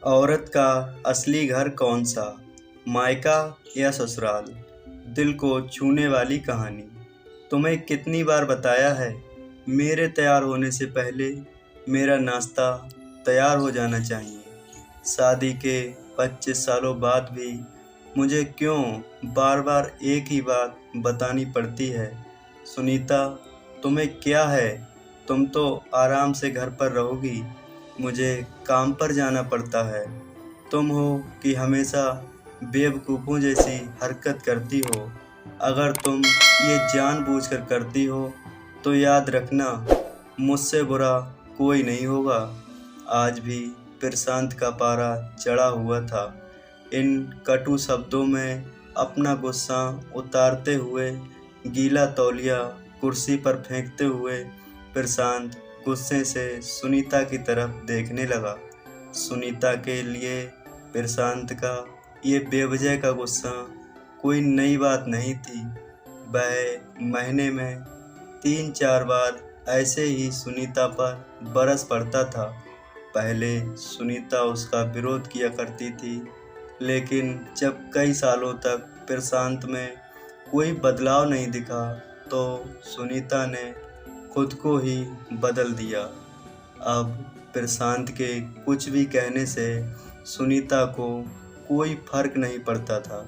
औरत का असली घर कौन सा, मायका या ससुराल? दिल को छूने वाली कहानी। तुम्हें कितनी बार बताया है, मेरे तैयार होने से पहले मेरा नाश्ता तैयार हो जाना चाहिए। शादी के 25 सालों बाद भी मुझे क्यों बार बार एक ही बात बतानी पड़ती है? सुनीता, तुम्हें क्या है? तुम तो आराम से घर पर रहोगी, मुझे काम पर जाना पड़ता है। तुम हो कि हमेशा बेवकूफ़ों जैसी हरकत करती हो। अगर तुम ये जानबूझकर करती हो तो याद रखना, मुझसे बुरा कोई नहीं होगा। आज भी प्रशांत का पारा चढ़ा हुआ था। इन कटु शब्दों में अपना गुस्सा उतारते हुए, गीला तौलिया कुर्सी पर फेंकते हुए, प्रशांत गुस्से से सुनीता की तरफ देखने लगा। सुनीता के लिए प्रशांत का ये बेवजह का गुस्सा कोई नई बात नहीं थी। वह महीने में 3-4 बार ऐसे ही सुनीता पर बरस पड़ता था। पहले सुनीता उसका विरोध किया करती थी, लेकिन जब कई सालों तक प्रशांत में कोई बदलाव नहीं दिखा तो सुनीता ने खुद को ही बदल दिया। अब प्रशांत के कुछ भी कहने से सुनीता को कोई फर्क नहीं पड़ता था।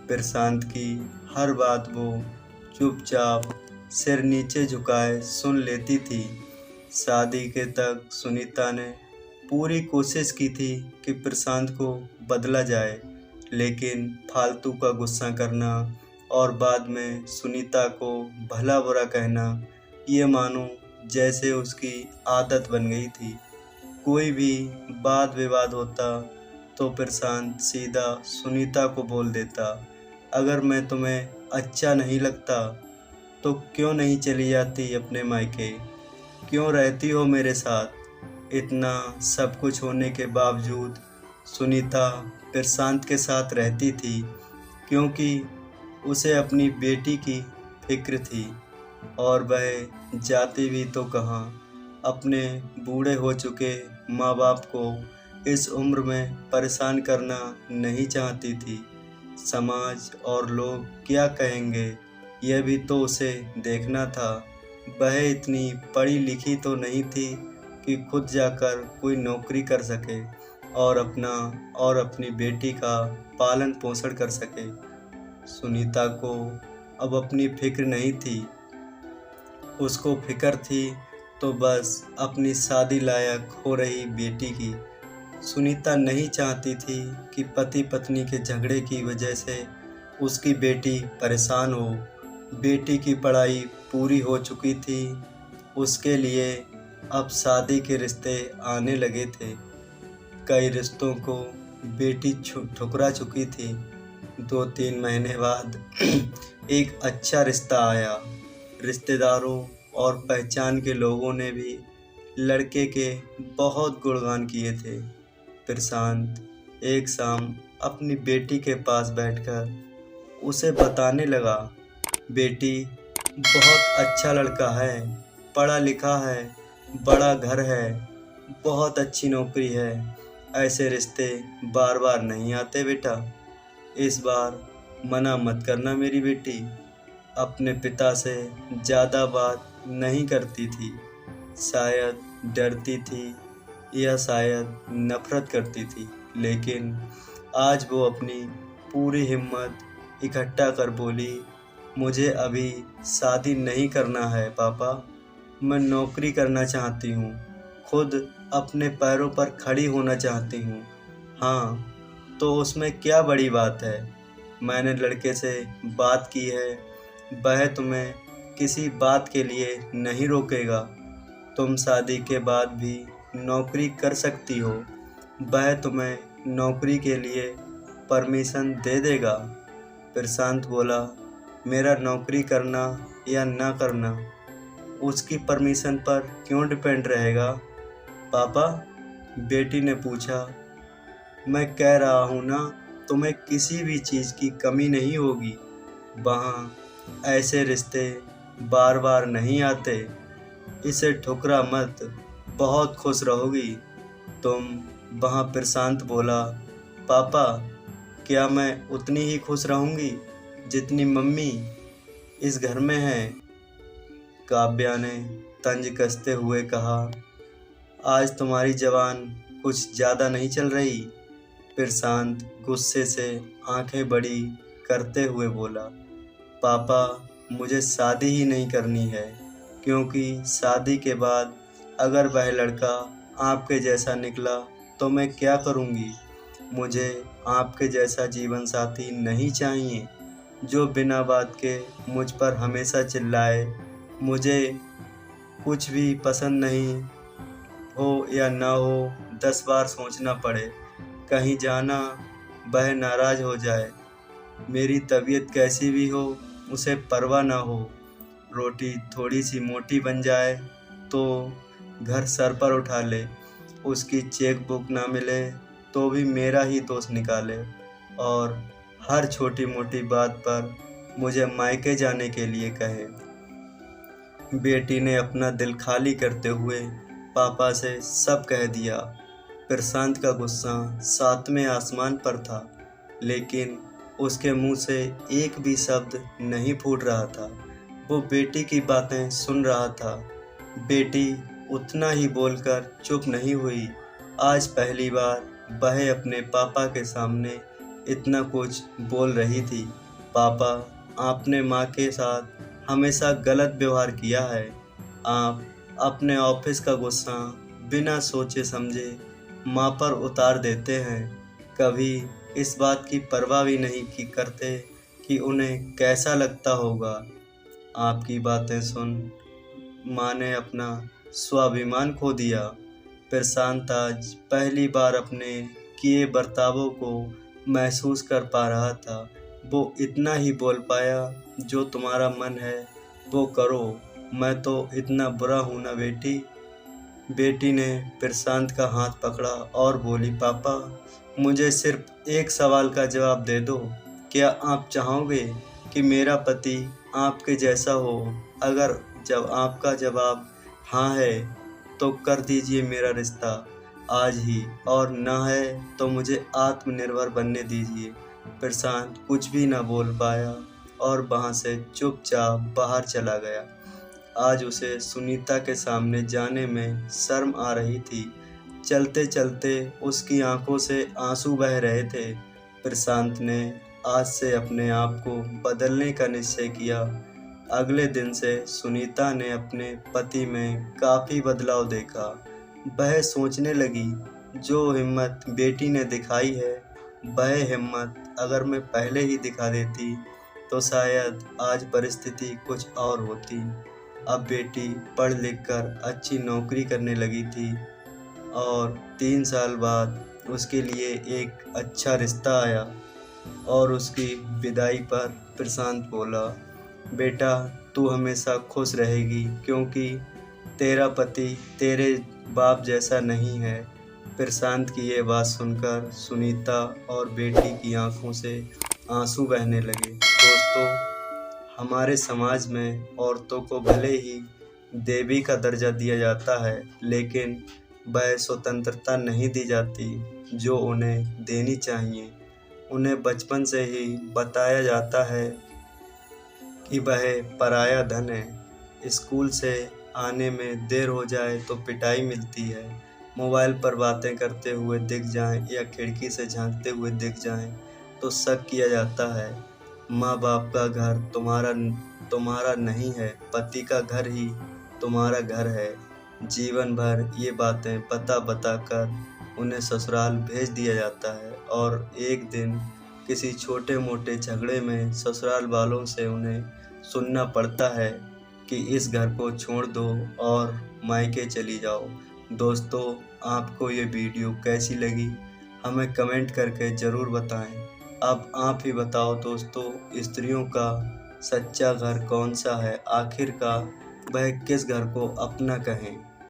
प्रशांत की हर बात वो चुपचाप सिर नीचे झुकाए सुन लेती थी। शादी के तक सुनीता ने पूरी कोशिश की थी कि प्रशांत को बदला जाए, लेकिन फालतू का गुस्सा करना और बाद में सुनीता को भला बुरा कहना, ये मानो जैसे उसकी आदत बन गई थी। कोई भी वाद विवाद होता तो प्रशांत सीधा सुनीता को बोल देता, अगर मैं तुम्हें अच्छा नहीं लगता तो क्यों नहीं चली जाती अपने मायके? क्यों रहती हो मेरे साथ? इतना सब कुछ होने के बावजूद सुनीता प्रशांत के साथ रहती थी, क्योंकि उसे अपनी बेटी की फिक्र थी। और वह जाती भी तो कहाँ, अपने बूढ़े हो चुके माँ बाप को इस उम्र में परेशान करना नहीं चाहती थी। समाज और लोग क्या कहेंगे, यह भी तो उसे देखना था। वह इतनी पढ़ी लिखी तो नहीं थी कि खुद जाकर कोई नौकरी कर सके और अपनी बेटी का पालन पोषण कर सके। सुनीता को अब अपनी फिक्र नहीं थी, उसको फिक्र थी तो बस अपनी शादी लायक हो रही बेटी की। सुनीता नहीं चाहती थी कि पति पत्नी के झगड़े की वजह से उसकी बेटी परेशान हो। बेटी की पढ़ाई पूरी हो चुकी थी, उसके लिए अब शादी के रिश्ते आने लगे थे। कई रिश्तों को बेटी ठुकरा चुकी थी। 2-3 महीने बाद एक अच्छा रिश्ता आया। रिश्तेदारों और पहचान के लोगों ने भी लड़के के बहुत गुणगान किए थे। प्रशांत एक शाम अपनी बेटी के पास बैठकर उसे बताने लगा, बेटी, बहुत अच्छा लड़का है, पढ़ा लिखा है, बड़ा घर है, बहुत अच्छी नौकरी है। ऐसे रिश्ते बार बार नहीं आते बेटा। इस बार मना मत करना मेरी बेटी। अपने पिता से ज़्यादा बात नहीं करती थी, शायद डरती थी या शायद नफरत करती थी, लेकिन आज वो अपनी पूरी हिम्मत इकट्ठा कर बोली, मुझे अभी शादी नहीं करना है पापा, मैं नौकरी करना चाहती हूँ, खुद अपने पैरों पर खड़ी होना चाहती हूँ। हाँ, तो उसमें क्या बड़ी बात है? मैंने लड़के से बात की है, वह तुम्हें किसी बात के लिए नहीं रोकेगा। तुम शादी के बाद भी नौकरी कर सकती हो, वह तुम्हें नौकरी के लिए परमिशन दे देगा। प्रशांत बोला, मेरा नौकरी करना या ना करना उसकी परमिशन पर क्यों डिपेंड रहेगा पापा? बेटी ने पूछा। मैं कह रहा हूँ ना, तुम्हें किसी भी चीज़ की कमी नहीं होगी। वहाँ ऐसे रिश्ते बार बार नहीं आते, इसे ठुकरा मत, बहुत खुश रहोगी। तुम वहाँ प्रशांत बोला, पापा क्या मैं उतनी ही खुश रहूँगी जितनी मम्मी इस घर में है? काव्या ने तंज कसते हुए कहा, आज तुम्हारी जबान कुछ ज़्यादा नहीं चल रही? प्रशांत गुस्से से आंखें बड़ी करते हुए बोला, पापा मुझे शादी ही नहीं करनी है, क्योंकि शादी के बाद अगर वह लड़का आपके जैसा निकला तो मैं क्या करूँगी? मुझे आपके जैसा जीवन साथी नहीं चाहिए जो बिना बात के मुझ पर हमेशा चिल्लाए। मुझे कुछ भी पसंद नहीं हो या ना हो, 10 बार सोचना पड़े, कहीं जाना वह नाराज़ हो जाए, मेरी तबीयत कैसी भी हो उसे परवाह ना हो, रोटी थोड़ी सी मोटी बन जाए तो घर सर पर उठा ले, उसकी चेक बुक ना मिले तो भी मेरा ही दोस्त निकाले, और हर छोटी मोटी बात पर मुझे मायके जाने के लिए कहे। बेटी ने अपना दिल खाली करते हुए पापा से सब कह दिया। प्रशांत का गुस्सा सातवें आसमान पर था, लेकिन उसके मुंह से एक भी शब्द नहीं फूट रहा था। वो बेटी की बातें सुन रहा था। बेटी उतना ही बोलकर चुप नहीं हुई। आज पहली बार वह अपने पापा के सामने इतना कुछ बोल रही थी। पापा, आपने माँ के साथ हमेशा गलत व्यवहार किया है। आप अपने ऑफिस का गुस्सा बिना सोचे समझे माँ पर उतार देते हैं। कभी इस बात की परवाह भी नहीं की करते कि उन्हें कैसा लगता होगा। आपकी बातें सुन माँ ने अपना स्वाभिमान खो दिया। प्रशांत आज पहली बार अपने किए बर्तावों को महसूस कर पा रहा था। वो इतना ही बोल पाया, जो तुम्हारा मन है वो करो, मैं तो इतना बुरा हूँ ना बेटी? बेटी ने प्रशांत का हाथ पकड़ा और बोली, पापा मुझे सिर्फ एक सवाल का जवाब दे दो। क्या आप चाहोगे कि मेरा पति आपके जैसा हो? अगर जब आपका जवाब हाँ है तो कर दीजिए मेरा रिश्ता आज ही, और ना है तो मुझे आत्मनिर्भर बनने दीजिए। प्रशांत कुछ भी ना बोल पाया और वहाँ से चुपचाप बाहर चला गया। आज उसे सुनीता के सामने जाने में शर्म आ रही थी। चलते चलते उसकी आंखों से आंसू बह रहे थे। प्रशांत ने आज से अपने आप को बदलने का निश्चय किया। अगले दिन से सुनीता ने अपने पति में काफ़ी बदलाव देखा। वह सोचने लगी, जो हिम्मत बेटी ने दिखाई है वह हिम्मत अगर मैं पहले ही दिखा देती तो शायद आज परिस्थिति कुछ और होती। अब बेटी पढ़ लिख कर अच्छी नौकरी करने लगी थी और 3 साल बाद उसके लिए एक अच्छा रिश्ता आया। और उसकी विदाई पर प्रशांत बोला, बेटा तू हमेशा खुश रहेगी, क्योंकि तेरा पति तेरे बाप जैसा नहीं है। प्रशांत की ये बात सुनकर सुनीता और बेटी की आंखों से आंसू बहने लगे। दोस्तों, हमारे समाज में औरतों को भले ही देवी का दर्जा दिया जाता है, लेकिन वह स्वतंत्रता नहीं दी जाती जो उन्हें देनी चाहिए। उन्हें बचपन से ही बताया जाता है कि वह पराया धन है। स्कूल से आने में देर हो जाए तो पिटाई मिलती है। मोबाइल पर बातें करते हुए दिख जाएं या खिड़की से झांकते हुए दिख जाएं तो शक किया जाता है। माँ बाप का घर तुम्हारा नहीं है, पति का घर ही तुम्हारा घर है। जीवन भर ये बातें बता बता कर उन्हें ससुराल भेज दिया जाता है, और एक दिन किसी छोटे मोटे झगड़े में ससुराल वालों से उन्हें सुनना पड़ता है कि इस घर को छोड़ दो और मायके चली जाओ। दोस्तों, आपको ये वीडियो कैसी लगी हमें कमेंट करके ज़रूर बताएं। अब आप ही बताओ दोस्तों, स्त्रियों का सच्चा घर कौन सा है? आखिरकार वह किस घर को अपना कहें?